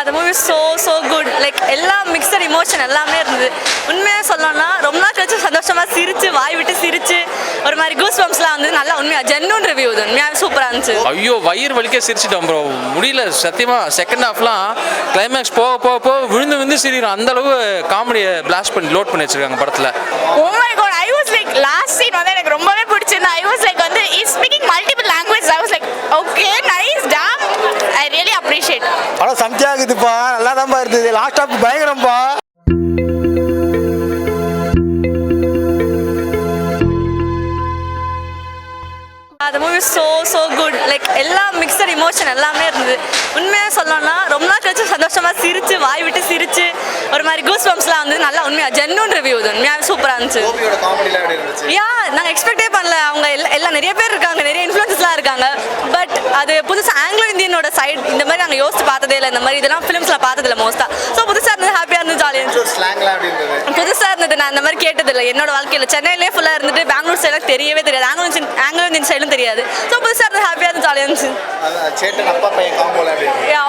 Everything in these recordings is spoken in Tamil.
the movie is so good. Like எல்லா மிக்சட் இமோஷன் எல்லாமே இருந்தது. உண்மையாக சொல்லணும்னா ரொம்ப நாள் கழிச்சு சந்தோஷமாக சிரிச்சு வாய் விட்டு சிரிச்சு ஒரு மாதிரி கூஸ் பம்ப்ஸ்லாம் வந்து நல்லா உண்மையாக ஜென்யூன் ரிவ்யூ இது உண்மையாக சூப்பராக இருந்துச்சு. ஐயோ வயிறு வலிக்க சிரிச்சிட்டோம் ப்ரோ, முடியல சத்தியமாக. செகண்ட் ஹாஃப்லாம் கிளைமேக்ஸ் போக போக போக விழுந்து சிரிக்கிறோம். அந்த அளவு காமெடியை பிளாஸ்ட் பண்ணி லோட் பண்ணி வச்சிருக்காங்க படத்தில். Oh my god, I was like last scene வந்து எனக்கு ரொம்பவே பிடிச்சிருந்தது. I was like வந்து he speaking multiple languages. I was like okay nice damn, I really appreciate. படம் சம்தியாகுதுப்பா, நல்லா தான் இருந்தது. லாஸ்ட் ஹாஃப் பயங்கரம்பா. The movie is so good. Like எல்லா மிக்சட் இமோஷன் எல்லாமே இருந்தது. உண்மையாக சொல்லணும்னா ரொம்ப நாள் கழிச்சு சந்தோஷமாக சிரிச்சு வாய் விட்டு சிரிச்சு ஒரு மாதிரி கூஸ் பம்ப்ஸ்லாம் வந்து நல்லா உண்மையாக ஜென்யூன் ரிவ்யூ இது உண்மையாக சூப்பராக இருந்துச்சு. யா நாங்கள் எக்ஸ்பெக்டே பண்ணல. அவங்க எல்லாம் நிறைய பேர் இருக்காங்க, நிறைய இன்ஃப்ளூயன்ஸ்லாம் இருக்காங்க. பட் அது புதுசாக ஆங்கிலோ இந்தியனோட சைடு இந்த மாதிரி நாங்கள் யோசிச்சு பார்த்ததே இல்லை. இந்த மாதிரி இதெல்லாம் ஃபிலிம்ஸில் பார்த்ததில்ல மோஸ்ட்டாக. ஸோ புதுசாக இருந்தது, ஹாப்பியாக இருந்தது, ஜாலியாக இருந்துச்சு. புதுசாக இருந்தது. நான் இந்த மாதிரி கேட்டதில்லை என்னோட வாழ்க்கையில். சென்னையிலே ஃபுல்லாக இருந்துட்டு பெங்களூர் சைடில் தெரியவே தெரியாது, ஆங்கிலோ இந்தியன் சைடும் தெரியாது. ஸோ புதுசாக இருந்தது, ஹாப்பியாக இருந்துச்சு, ஜாலியாக இருந்துச்சு.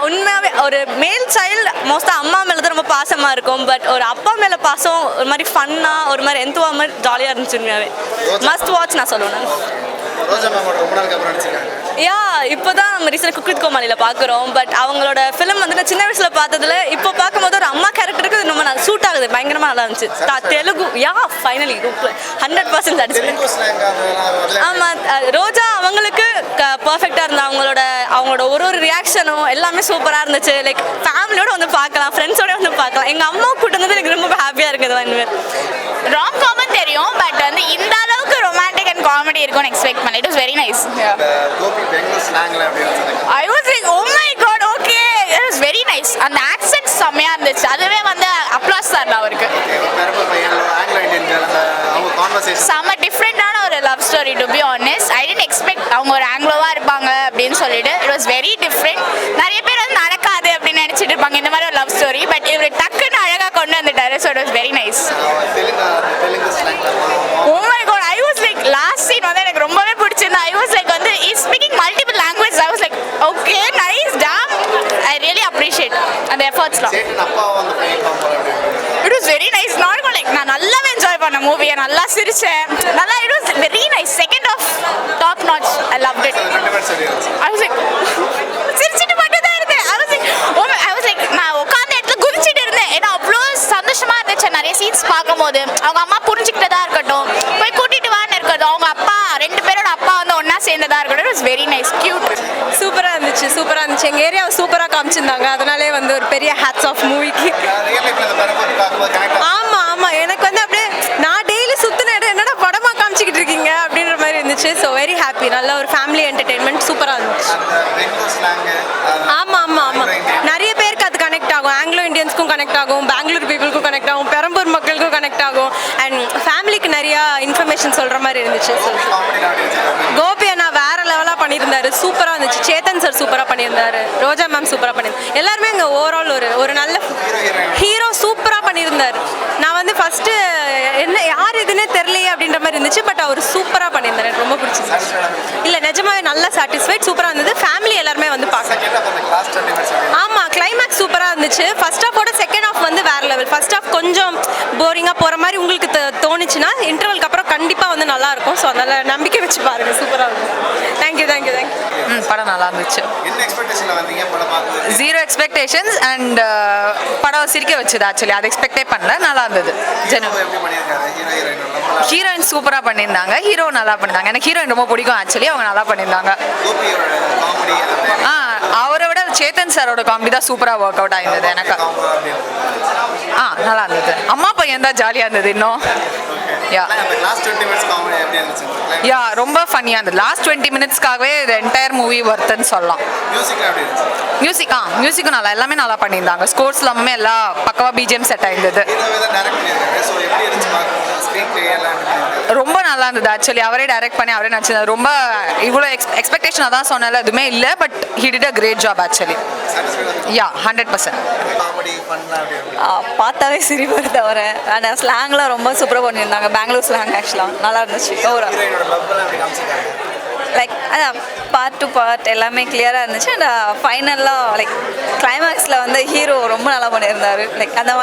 உண்மையாகவே ஒரு மேல் சைல்டு மோஸ்ட்டாக அம்மா மேலே தான் ரொம்ப பாசமாக இருக்கும். பட் ஒரு அப்பா மேலே பாசம் ஒரு மாதிரி ஃபன்னாக ஒரு மாதிரி எந்தவா மாதிரி ஜாலியாக இருந்துச்சு. உண்மையாகவே மஸ்ட் வாட்ச் நான் சொல்லுவேன். யா இப்போ தான் நம்ம ரீசெண்டாக குக் வித் கோமாளியில் பார்க்குறோம். பட் அவங்களோட ஃபிலிம் வந்து நான் சின்ன வயசில் பார்த்ததுல இப்போ பார்க்கும்போது ஒரு அம்மா கேரக்டருக்கு ரொம்ப நல்லா சூட் ஆகுது. பயங்கரமாக நல்லா இருந்துச்சு. தெலுங்கு யா ஃபைனலி 100% அடிச்சு. ஆமாம், ரோஜா அவங்களுக்கு பர்ஃபெக்டாக இருந்தா. அவங்களோட ஒரு ரியாக்ஷனும் எல்லாமே சூப்பராக இருந்துச்சு. லைக் ஃபேமிலியோட வந்து பார்க்கலாம், ஃப்ரெண்ட்ஸோட வந்து பார்க்கலாம். எங்கள் அம்மா கூட்டினது எனக்கு ரொம்ப ஹாப்பியாக இருக்குது. ராம் காமன் தெரியும், பட் வந்து இந்த அளவுக்கு ரொமான்டிக் அண்ட் காமெடி இருக்கும்னு எக்ஸ்பெக்ட் பண்ணேன். It was very nice. I was like oh my god okay, it was very nice. அந்த ஆக்சென்ட் செமையா இருந்துச்சு. அதுவே வந்து அப்ளாஸ் தான் அவருக்கு. செம டிஃப்ரெண்டான ஒரு love story to be honest. I didn't expect அவங்க ஒரு ஆங்கிலோவா இருப்பாங்க அப்படின்னு சொல்லிட்டு. It was very different. நிறைய பேர் வந்து நடக்காது அப்படின்னு நினைச்சிட்டு இருப்பாங்க இந்த மாதிரி ஒரு லவ் ஸ்டோரி. பட் இவர் டக்குன்னு அழகா கொண்டு வந்துட்டாரு. So it was very nice. Oh my god, I was like last scene வந்து எனக்கு ரொம்பவே பிடிச்சிருந்தது. I was like வந்து he speaking multiple languages. I was like okay nice damn, I really appreciate அந்த எஃபர்ட்ஸ்லாம். It was very nice. not even like நான் நல்லாவே என்ஜாய் பண்ண மூவியை, நல்லா சிரிச்சேன், நல்லா. It was very nice. second half top notch. I loved it. I was like சிரிச்சிட்டு மட்டும் தான் இருந்தேன். I was like oh my, I was like நான் உட்கார்ந்த இடத்துல குதிச்சிட்டு இருந்தேன். ஏன்னா அவ்வளோ சந்தோஷமா இருந்துச்சு நிறைய சீன்ஸ் பார்க்கும்போது. அவங்க அம்மா புரிஞ்சுக்கிட்டதா இருக்கட்டும், போய் கூட்டிட்டு வான்னு இருக்கட்டும், அவங்க அப்பா ரெண்டு பேரோட அப்பா வந்து ஒன்னா சேர்ந்ததா இருக்கட்டும். It was very nice, cute. சூப்பராக இருந்துச்சு, சூப்பராக இருந்துச்சு. எங்கள் ஏரியாவை சூப்பராக காமிச்சிருந்தாங்க. அதனாலே வந்து ஒரு பெரிய ஹேட்ஸ் ஆஃப் மூவிக்கு. ஆமாம் எனக்கு வந்து அப்படியே நான் டெய்லி சுற்றின இடம் என்னடா படமாக காமிச்சிக்கிட்டு இருக்கீங்க அப்படின்ற மாதிரி இருந்துச்சு. So very happy. நல்ல ஒரு ஃபேமிலி என்டர்டெயின்மெண்ட் சூப்பராக இருந்துச்சு. ஆமாம் நிறைய பேருக்கு அது கனெக்ட் ஆகும். ஆங்கிலோ இந்தியன்ஸ்க்கும் கனெக்ட் ஆகும், பெங்களூர் பீப்புளுக்கும் கனெக்ட் ஆகும், பெரம்பூர் மக்களுக்கும் கனெக்ட் ஆகும். அண்ட் ஃபேமிலிக்கு நிறையா இன்ஃபர்மேஷன் சொல்கிற மாதிரி இருந்துச்சு. கோபி அண்ணா வேற லெவலாக பண்ணியிருந்தாரு, சூப்பராக இருந்துச்சு. சேத்தன் சார் சூப்பராக பண்ணியிருந்தாரு, ரோஜா மேம் சூப்பராக பண்ணியிருந்தாரு. எல்லாருமே இங்கே ஓவரால் ஒரு நல்ல ஹீரோ சூப்பராக பண்ணியிருந்தார். நான் வந்து ஃபஸ்ட்டு என்ன யார் இதுன்னே தெரியலையே அப்படின்ற மாதிரி இருந்துச்சு. பட் அவர் சூப்பராக பண்ணியிருந்தார், எனக்கு ரொம்ப பிடிச்சிருந்துச்சு. இல்லை நிஜமாவே நல்லா சாட்டிஸ்ஃபைட், சூப்பராக இருந்தது. ஃபேமிலி எல்லாருமே வந்து பார்க்கலாம். ஆமாம் கிளைமேக்ஸ் சூப்பராக இருந்துச்சு. ஃபர்ஸ்ட் ஹாஃபோட செகண்ட் ஹாஃப் வந்து வேறு லெவல். ஃபர்ஸ்ட் ஹாஃப் கொஞ்சம் போரிங்காக போகிற மாதிரி உங்களுக்கு தோணுச்சுன்னா இன்டர்வலுக்கு அப்புறம் கண்டிப்பாக வந்து நல்லாயிருக்கும். ஸோ அதனால் நம்பிக்கை வச்சு பாருங்கள், சூப்பராக இருக்கும். தேங்க்யூ. படம் நல்லா இருந்துச்சு. ஜீரோ எக்ஸ்பெக்டேஷன்ஸ் அண்ட் படம் சிரிக்க வச்சுது. ஆக்சுவலி அதை எக்ஸ்பெக்டே பண்ணல, நல்லா இருந்தது. ஹீரோயின் சூப்பராக பண்ணியிருந்தாங்க, ஹீரோ நல்லா பண்ணியிருந்தாங்க. எனக்கு ஹீரோயின் ரொம்ப பிடிக்கும் ஆக்சுவலி, அவங்க நல்லா பண்ணியிருந்தாங்க. அவரை விட சேத்தன் சாரோட காமெடி தான் சூப்பராக ஒர்க் அவுட் ஆயிருந்தது எனக்கு. நல்லா இருந்தது. அம்மா பையன் தான் ஜாலியாக இருந்தது இன்னும். ரொம்ப ஃபன்னியாக இருந்தது. லாஸ்ட் 20 மினிட்ஸ்க்காகவே என்டையர் மூவி ஒர்த்துன்னு சொல்லலாம். மியூசிக்கும் நல்லா, எல்லாமே நல்லா பண்ணியிருந்தாங்க. ஸ்கோர்ஸ் எல்லாமே எல்லாம் பக்கவாக பிஜிஎம் செட் ஆயிருந்தது. ரொம்ப நல்லா இருந்தது ஆக்சுவலி. அவரே டைரக்ட் பண்ணி அவரே நடிச்சிருந்தார். ரொம்ப இவ்வளோ எக்ஸ்பெக்டேஷன் அதான் சொன்னால எதுவுமே இல்லை. But he did a great job actually. 100%. பார்த்தாவே சிரிப்பு வருது அவரை. ஆனால் ஸ்லாங்லாம் ரொம்ப சூப்பராக பண்ணியிருந்தாங்க. பெங்களூர் ஸ்லாங் ஆக்சுவலாக நல்லா இருந்துச்சு. லைக் அதான் பார்ட் டு பார்ட் எல்லாமே கிளியராக இருந்துச்சு அண்ட் ஃபைனலாக லைக் கிளைமேக்ஸில் வந்து ஹீரோ ரொம்ப நல்லா பண்ணியிருந்தார் லைக் அந்த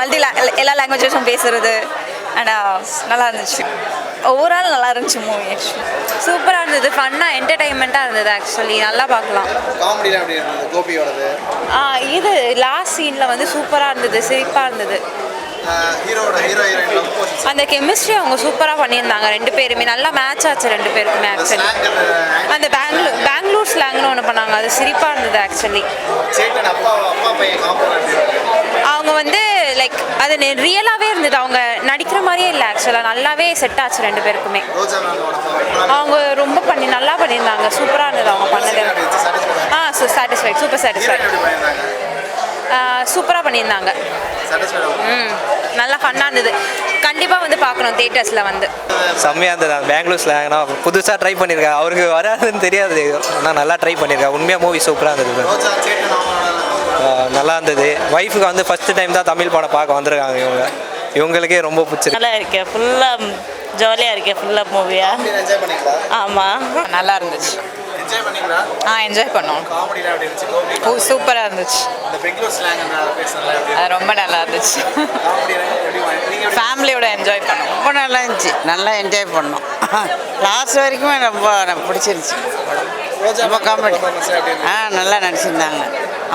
எல்லா லாங்குவேஜஸும் பேசுகிறது அண்ட் நல்லா இருந்துச்சு ஓவரால் நல்லா இருந்துச்சு மூவி சூப்பராக இருந்தது ஃபன்னாக என்டர்டைன்மெண்ட்டாக இருந்தது ஆக்சுவலி நல்லா பார்க்கலாம் காமெடியில் எப்படி இருந்தது கோபியோடது இது லாஸ்ட் சீனில் வந்து சூப்பராக இருந்தது சிரிப்பாக இருந்தது ஹீரோ ஹீரோயின் அந்த கெமிஸ்ட்ரி அவங்க சூப்பராக பண்ணியிருந்தாங்க ரெண்டு பேருமே நல்லா மேட்ச் ஆச்சு ரெண்டு பேருக்குமே ஆக்சுவலி அந்த பெங்களூர் ஸ்லாங்னு ஒன்று பண்ணாங்க அது சிரிப்பாக இருந்தது ஆக்சுவலி சேட்டன் அப்பா பையன் அவங்க வந்து லைக் அது ரியலாகவே இருந்தது அவங்க நடிக்கிற மாதிரியே இல்லை ஆக்சுவலாக நல்லாவே செட் ஆச்சு ரெண்டு பேருக்குமே அவங்க ரொம்ப நல்லா பண்ணியிருந்தாங்க சூப்பராக இருந்தது அவங்க பண்ணது சாட்டிஸ்ஃபைட் சூப்பர் சாட்டிஸ்ஃபைட் சூப்பராக பண்ணியிருந்தாங்க நல்லா ஃபன்னாக இருந்தது கண்டிப்பாக வந்து பார்க்கணும் தியேட்டர்ஸில் வந்து செம்மையாக இருந்தது பெங்களூர் ஸ்லாங்னா புதுசாக ட்ரை பண்ணியிருக்கேன் அவருக்கு வராதுன்னு தெரியாது ஆனால் நல்லா ட்ரை பண்ணியிருக்கேன் உண்மையாக மூவி சூப்பராக இருந்தது நல்லா இருந்தது ஒய்ஃபுக்கு வந்து ஃபஸ்ட்டு டைம் தான் தமிழ் படம் பார்க்க வந்திருக்காங்க இவங்களுக்கே ரொம்ப பிடிச்சிருக்கு நல்லா இருக்கேன் ஃபுல்லாக ஜாலியாக இருக்கேன் ஃபுல்லாக மூவியாக ஆமாம் நல்லா இருந்துச்சு என்ஜாய் பண்ணோம் சூப்பராக இருந்துச்சு அது ரொம்ப நல்லா இருந்துச்சு ஃபேமிலியோட என்ஜாய் பண்ணோம் ரொம்ப நல்லா இருந்துச்சு நல்லா என்ஜாய் பண்ணோம் லாஸ்ட் வரைக்குமே ரொம்ப பிடிச்சிருந்துச்சு ரொம்ப காமெடி நல்லா நடிச்சிருந்தாங்க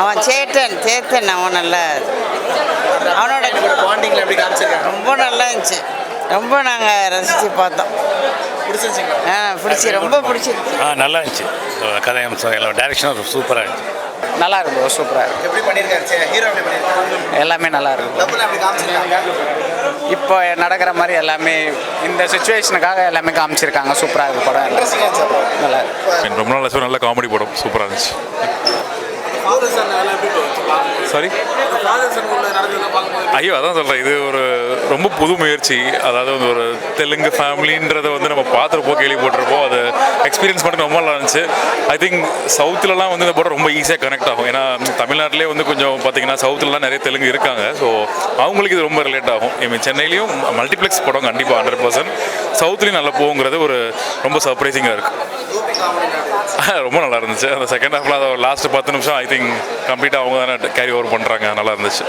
அவன் சேத்தன் அவன் நல்லா அவனோட ரொம்ப நல்லா இருந்துச்சு ரொம்ப நாங்கள் ரசித்து பார்த்தோம் ரொம்ப பிடிச்சிருந்துச்சு நல்லா இருந்துச்சு கதை அம்சம் எல்லாம் டைரக்ஷனும் சூப்பராக இருந்துச்சு நல்லா இருக்கும் சூப்பராக இருக்கும் எப்படி பண்ணியிருக்காரு ஹீரோ எப்படி பண்ணியிருக்காரு எல்லாமே நல்லா இருக்கும் எப்படி காமிச்சிருக்காங்க இப்போ நடக்கிற மாதிரி எல்லாமே இந்த சுச்சுவேஷனுக்காக எல்லாமே காமிச்சிருக்காங்க சூப்பராக இருக்கும் படம் நல்லா இருக்கு ரொம்ப நாள் நல்ல காமெடி படம் சூப்பராக இருந்துச்சு சாரி ஐயோ அதான் சொல்கிறேன் இது ஒரு ரொம்ப புது முயற்சி அதாவது வந்து ஒரு தெலுங்கு ஃபேமிலின்றதை வந்து நம்ம பார்த்துருப்போம் கேள்விப்பட்டிருப்போம் அது எக்ஸ்பீரியன்ஸ் மட்டும் ரொம்ப நல்லா இருந்துச்சு ஐ திங்க் சவுத்துலலாம் வந்து இந்த படம் ரொம்ப ஈஸியாக கனெக்ட் ஆகும் ஏன்னா தமிழ்நாட்டிலே வந்து கொஞ்சம் பார்த்தீங்கன்னா சவுத்துலலாம் நிறைய தெலுங்கு இருக்காங்க ஸோ அவங்களுக்கு இது ரொம்ப ரிலேட் ஆகும் ஐ மீன் சென்னையிலையும் மல்டிப்ளெக்ஸ் படம் கண்டிப்பாக 100% சவுத்துலேயும் நல்லா போகுங்கிறது ஒரு ரொம்ப சர்ப்ரைசிங்காக இருக்குது ரொம்ப நல்லா இருந்துச்சு அந்த செகண்ட் ஹாஃபில் அதை லாஸ்ட் 10 நிமிஷம் ஐ திங்க் கம்ப்ளீட்டாக அவங்க தானே கேரி ஓவர் பண்ணுறாங்க நல்லா இருந்துச்சு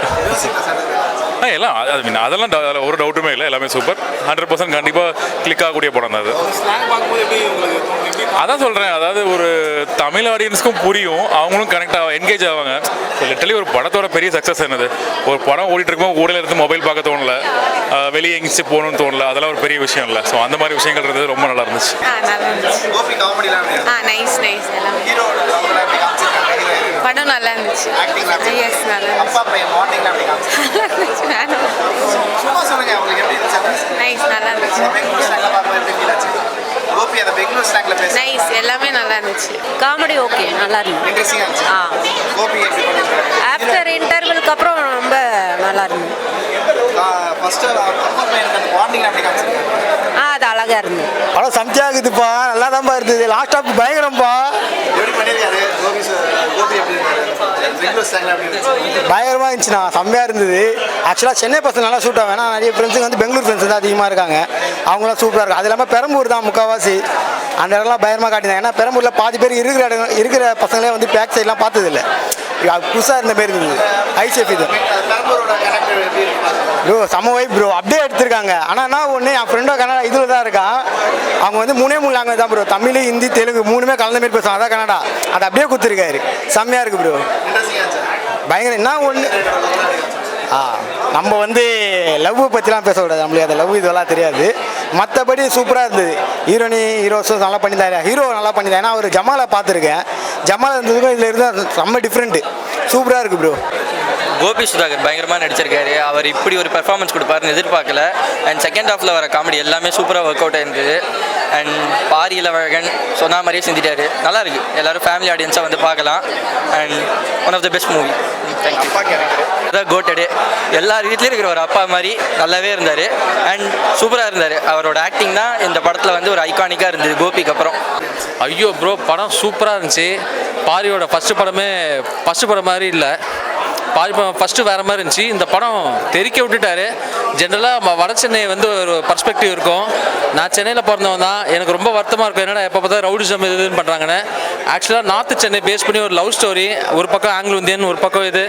எல்லாம் ஐ மீன் அதெல்லாம் ஒரு டவுட்டுமே இல்லை எல்லாமே சூப்பர் 100% கண்டிப்பாக கிளிக் ஆகக்கூடிய படம் தான் அது அதான் சொல்கிறேன் அதாவது ஒரு தமிழ் ஆடியன்ஸ்க்கும் புரியும் அவங்களும் கனெக்ட் என்கேஜ் ஆவாங்க லிட்டலி ஒரு படத்தோட பெரிய சக்ஸஸ் என்னது ஒரு படம் ஓடிட்டு இருக்கும்போது ஊரில் இருந்து மொபைல் பார்க்க தோணல வெளியே எங்கேச்சு போகணும்னு தோணல அதெல்லாம் ஒரு பெரிய விஷயம் இல்லை ஸோ அந்த மாதிரி விஷயங்கள் இருந்தது ரொம்ப நல்லா இருந்துச்சு படம் நல்லா இருந்துச்சு எஸ் நல்லா நைஸ் நல்லா இருந்துச்சு நைஸ் எல்லாமே நல்லா இருந்துச்சு காமெடி ஓகே நல்லா இருந்துச்சு ஆஃப்டர் இன்டர்வலுக்கு அப்புறம் ரொம்ப நல்லா இருந்தது அது அழகா இருந்தது படம் சம்தியாகுதுப்பா நல்லா தான்ப்பா இருந்தது லாஸ்ட் ஆஃப் பயங்கரம்ப்பா பயங்கரமாக இருந்துச்சுண்ணா செம்மையாக இருந்தது ஆக்சுவலாக சென்னை பசங்க நல்லா ஷூட் ஆகும் ஏன்னா நிறைய ஃப்ரெண்ட்ஸுங்க வந்து பெங்களூர் ஃப்ரெண்ட்ஸ் தான் அதிகமாக இருக்காங்க அவங்களாம் சூப்பராக இருக்கும் அது இல்லாமல் பெரம்பூர் தான் முக்கால்வாசி அந்த இடம்லாம் பயங்கரமாக காட்டினாங்க ஏன்னா பெரம்பூரில் பாதி பேர் இருக்கிற பசங்களே வந்து பேக் சைட்லாம் பார்த்ததில்லை புதுசாக இருந்த மாரி இருந்தது ஐசேஃப் இது ப்ரோ செம்ம வைப் ப்ரோ அப்படியே எடுத்திருக்காங்க ஆனால் என்ன ஒன்று என் ஃப்ரெண்டோ கனடா இதில் தான் இருக்கான் அவங்க வந்து 3 லாங்குவேஜ் தான் ப்ரோ தமிழ் ஹிந்தி தெலுங்கு 3மே கலந்த மாரி பேசுவாங்க அதான் கனடா அதை அப்படியே கொடுத்துருக்காரு செம்மையாக இருக்குது ப்ரோ பயங்கர என்ன ஒன்று நம்ம வந்து லவ் பற்றிலாம் பேசக்கூடாது நம்மளுக்கு அந்த லவ் இதெல்லாம் தெரியாது மற்றபடி சூப்பராக இருந்தது ஹீரோஸும் நல்லா பண்ணியிருந்தாரு ஹீரோ நல்லா பண்ணியிருந்தாரு ஏன்னா அவர் ஜமாலை பார்த்துருக்கேன் ஜமால் இருந்ததுக்கும் இதில் இருந்தால் செம்ம டிஃப்ரெண்ட்டு சூப்பராக இருக்குது ப்ரோ கோபி சுதாகர் பயங்கரமாக நடிச்சிருக்காரு அவர் இப்படி ஒரு பெர்ஃபார்மன்ஸ் கொடுப்பாருன்னு எதிர்பார்க்கல அண்ட் செகண்ட் ஹாஃபில் வர காமெடி எல்லாமே சூப்பராக ஒர்க் அவுட் ஆயிருந்தது அண்ட் பாரி இளவழகன் சொன்ன மாதிரியே செஞ்சுட்டாரு நல்லா இருக்குது எல்லோரும் ஃபேமிலி ஆடியன்ஸாக வந்து பார்க்கலாம் and one of the best movie thank you அதான் கோட்டடு எல்லார் வீட்லேயும் இருக்கிற ஒரு அப்பா மாதிரி நல்லாவே இருந்தார் அண்ட் சூப்பராக இருந்தார் அவரோட ஆக்டிங் தான் இந்த படத்தில் வந்து ஒரு ஐகானிக்காக இருந்தது கோபிக்கு அப்புறம் ஐயோ ப்ரோ படம் சூப்பராக இருந்துச்சு பாரியோட ஃபஸ்ட்டு படம் மாதிரி இல்லை ஃபஸ்ட்டு வேறு மாதிரி இருந்துச்சு. இந்த படம் தெறிக்க விட்டுட்டாரு. ஜென்ரலாக வட சென்னை வந்து ஒரு பர்ஸ்பெக்டிவ் இருக்கும். நான் சென்னையில் பிறந்தவன் தான். எனக்கு ரொம்ப வருத்தமாக இருக்கும், என்னடா எப்போ பார்த்தா ரவுடிசம் இதுன்னு பண்ணுறாங்கன்னு. ஆக்சுவலாக நார்த்து சென்னை பேஸ் பண்ணி ஒரு லவ் ஸ்டோரி, ஒரு பக்கம் ஆங்கிலோ இந்தியன், ஒரு பக்கம் இது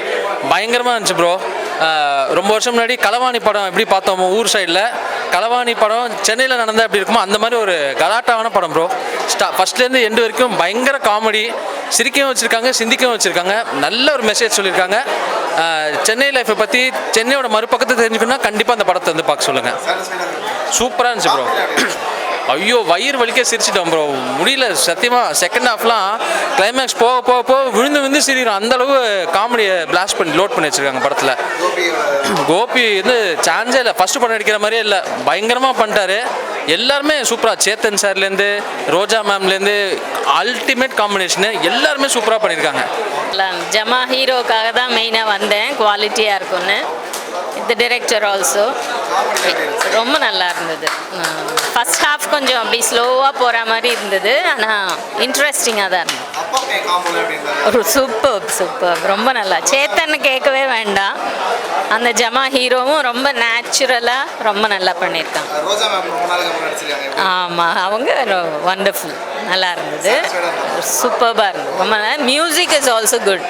பயங்கரமாக இருந்துச்சு ப்ரோ. ரொம்ப வருஷம் முன்னாடி களவாணி படம் எப்படி பார்த்தோமோ ஊர் சைடில், களவாணி படம் சென்னையில் நடந்தால் எப்படி இருக்குமோ அந்த மாதிரி ஒரு கலாட்டாவான படம் ப்ரோ. ஃபஸ்ட்லேருந்து எண்டு வரைக்கும் பயங்கர காமெடி, சிரிக்கவும் வச்சுருக்காங்க, சிந்திக்கவும் வச்சுருக்காங்க. நல்ல ஒரு மெசேஜ் சொல்லியிருக்காங்க. சென்னை லைஃப்பை பற்றி, சென்னையோட மறுபக்கத்தை தெரிஞ்சுக்கணும்னா கண்டிப்பாக அந்த படத்தை வந்து பார்க்க சொல்லுங்கள். சூப்பராக இருந்துச்சு ப்ரோ. ஐயோ வயிறு வலிக்க சிரிச்சிட்டோம் ப்ரோ. முடியல சத்தியமாக. செகண்ட் ஹாஃப்லாம் கிளைமேக்ஸ் போக போக போக விழுந்து சிரிக்கிறோம். அந்தளவு காமெடியை பிளாஸ்ட் பண்ணி லோட் பண்ணி வச்சுருக்காங்க படத்தில். கோபி வந்து சான்ஸே இல்லை, ஃபஸ்ட்டு படம் நடிக்கிற மாதிரியே இல்லை, பயங்கரமாக பண்ணிட்டாரு. எல்லாருமே சூப்பராக, சேத்தன் சார்லேருந்து ரோஜா மேம்லேருந்து அல்டிமேட் காம்பினேஷனு, எல்லாருமே சூப்பராக பண்ணியிருக்காங்க. ஜமா ஹீரோக்காக தான் மெயினாக வந்தேன், குவாலிட்டியாக இருக்கும்னு. இந்த டிரெக்டர் ஆல்சோ ரொம்ப நல்லா இருந்தது. ஃபஸ்ட் ஹாஃப் கொஞ்சம் அப்படி ஸ்லோவாக போகிற மாதிரி இருந்தது, ஆனால் இன்ட்ரெஸ்டிங்காக தான் இருந்தது. ஒரு சூப்பர் ரொம்ப நல்லா. சேத்தன்னு கேட்கவே வேண்டாம். அந்த ஜமா ஹீரோவும் ரொம்ப நேச்சுரலாக ரொம்ப நல்லா பண்ணியிருக்காங்க. ஆமாம், அவங்க வண்டர்ஃபுல், நல்லா இருந்தது, சூப்பராக இருந்தது. ரொம்ப நல்லா. Music is also good.